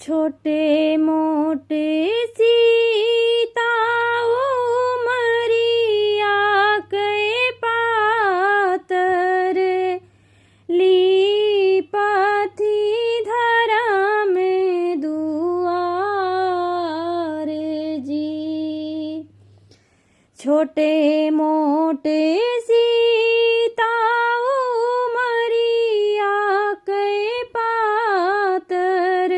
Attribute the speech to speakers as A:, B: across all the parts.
A: छोटे मोटे सीताओ मरिया के पातर ली पाथी धरा में दुआर जी। छोटे मोटे सीताओ मरिया के पातर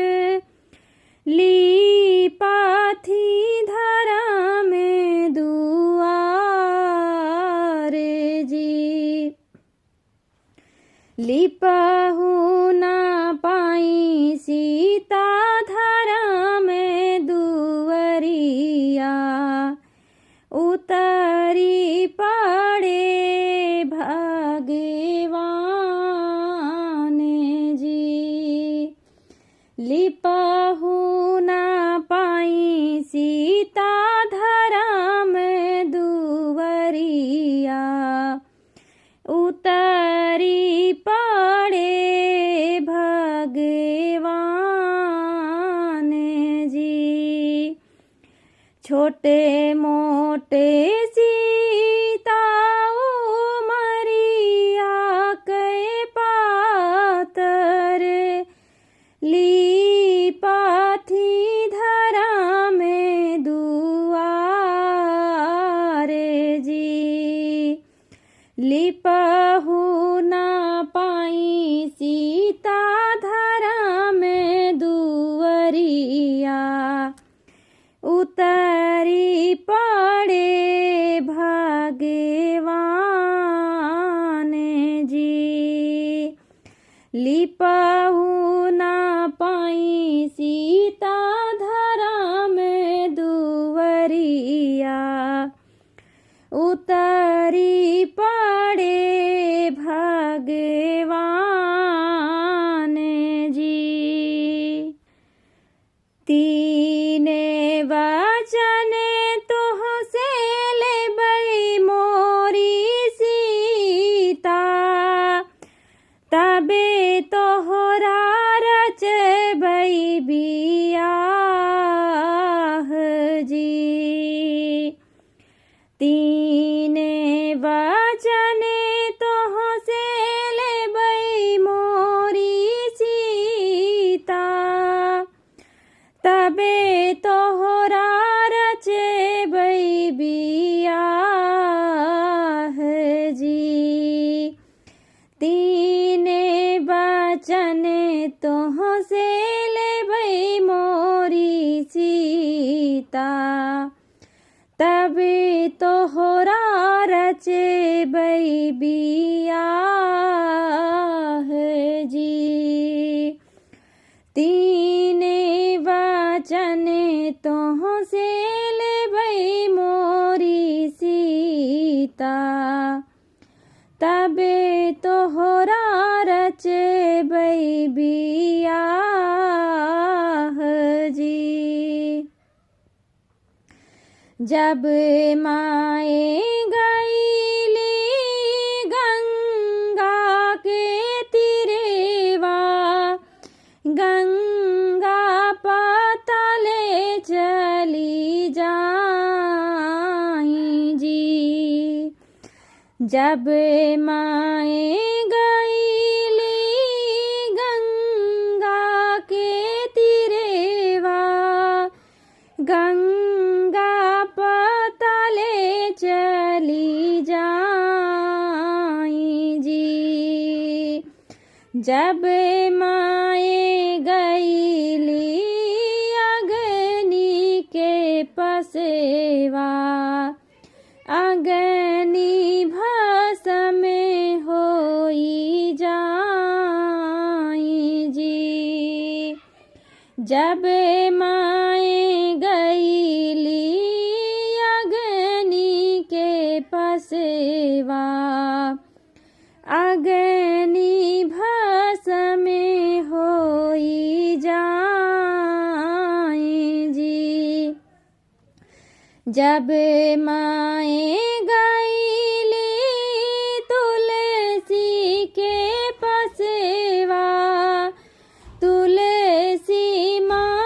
A: ली पाथी धरा में दुआर जी। लिपहु ना पाई सीता धरा में दुवरिया उतरी पड़े भगवान जी। लिपहु ना पाई सीता धरा में दुवरिया उतरी पड़े भगवान जी। छोटे मोटे सीताओ मरिया के पातर ली पाथी धरा में दुआर जी। लिपहु ना पाई सीता धरा में दुवरिया उतरी पड़े भगवान जी। लिपहु ना पाई सीता धरा में दुवरिया उतरी पड़े भगवान जी। तीने वचन तुहसे लेबै मोरी सीता तबे तोहरा रचबै बियाह जी। तीने वचन तुहसे लेबै मोरी सीता तबे तोहरा रचबै बियाह जी। तीने वचन तुहसे लेबै मोरी सीता तबे तोहरा रचबै बियाह जी। तीने वचन तुहसे लेबै मोरी सीता तबे तोहरा रचबै बियाह जी। जब माए गईली गंगा के तीरेवा गंगा पाताले चली जाई जी। जब माए गईली गंगा के तीरेवा गंगा पाताले चली जाई जी। जब माए गईली अग्नि के पसेवा अग्नि भस्म होई जाई जी। जब माए गईली अग्नि के पसेवा अग्नि भस्म होई जाई जी। जब माए गईली तुलसी के पसेवा तुलसी माँ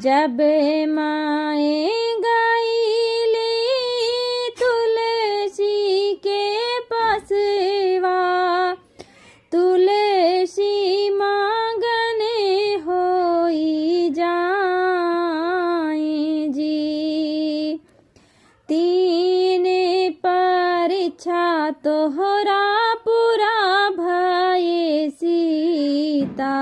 A: जब माए गईली तुलसी के पसवा, तुलसी मांगने होई जाए जी। तीन परीक्षा तोहरा पूरा भये सीता,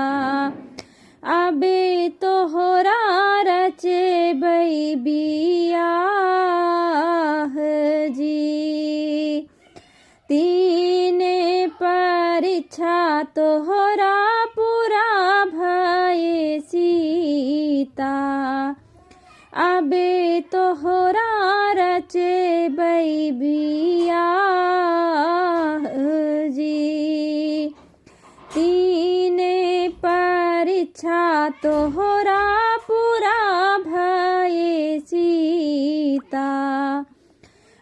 A: अबे तोहरा रचबै बियाह जी। तीन परीक्षा तोहरा पूरा भये सीता, अबे तोहरा रचबै बियाह जी। तीन परीक्षा तोहरा पूरा भये सीता,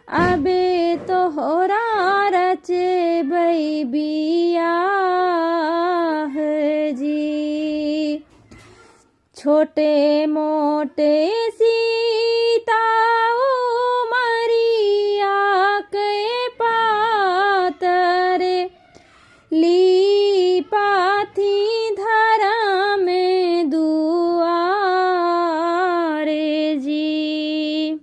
A: अबे तोहरा रचबै बियाह जी। छोटे मोटे सीता उमरिया के पातरे, ली पाथी धरा में दुआरे जी।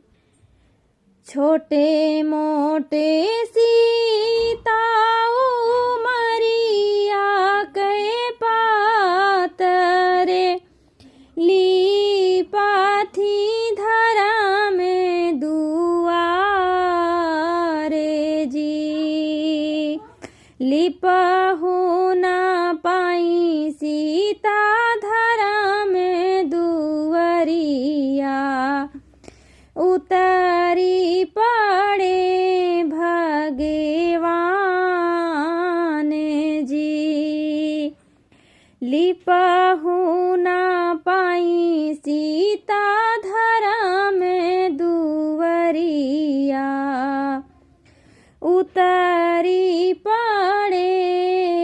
A: छोटे मोटे सीता उमरिया के पातरे, ली पाथी धरा में दुआरे जी। लिपहु ना पाई सीता धरा में दुवरिया, उतरी पड़े भगवान जी। लिपहु ना पाई सीता धरा में दुवरिया, उतरी पड़े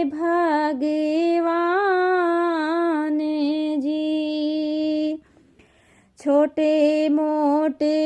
A: भगवान जी। छोटे मोटे